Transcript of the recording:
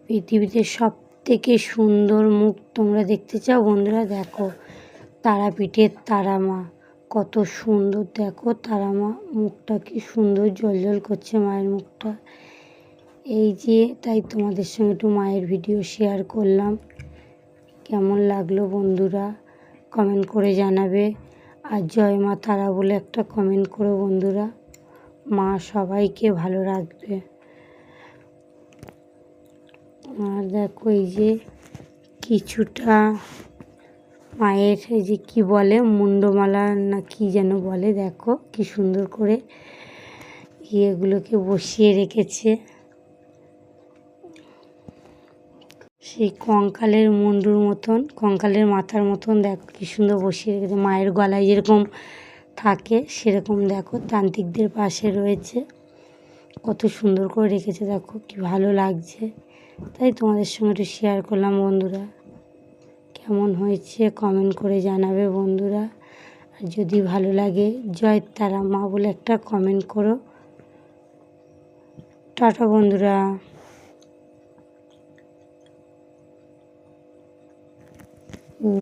পৃথিবীতে সবথেকে সুন্দর মুখ তোমরা দেখতে চাও বন্ধুরা? দেখো তারাপীঠের তারা মা, কত সুন্দর। দেখো তারা মা মুখটা কি সুন্দর জ্বলজ্বল করছে মায়ের মুখটা। এই যে তাই তোমাদের সঙ্গে একটু মায়ের ভিডিও শেয়ার করলাম। কেমন লাগলো বন্ধুরা কমেন্ট করে জানাবে। আর জয় মা তারা বলে একটা কমেন্ট করো বন্ধুরা। মা সবাইকে ভালো রাখবে। আর দেখো এই যে কিছুটা মায়ের এই যে কী বলে মুন্ডমালা না কি যেন বলে, দেখো কি সুন্দর করে ইয়েগুলোকে বসিয়ে রেখেছে। সেই কঙ্কালের মুন্ডুর মতন, কঙ্কালের মাথার মতন দেখো কি সুন্দর বসিয়ে রেখেছে। মায়ের গলায় যেরকম থাকে সেরকম দেখো তান্ত্রিকদের পাশে রয়েছে, কত সুন্দর করে রেখেছে। দেখো কি ভালো লাগছে, তাই তোমাদের সঙ্গে একটু শেয়ার করলাম বন্ধুরা। কেমন হয়েছে কমেন্ট করে জানাবে বন্ধুরা। আর যদি ভালো লাগে জয় তারা মা বলে একটা কমেন্ট করো। টাটা বন্ধুরা।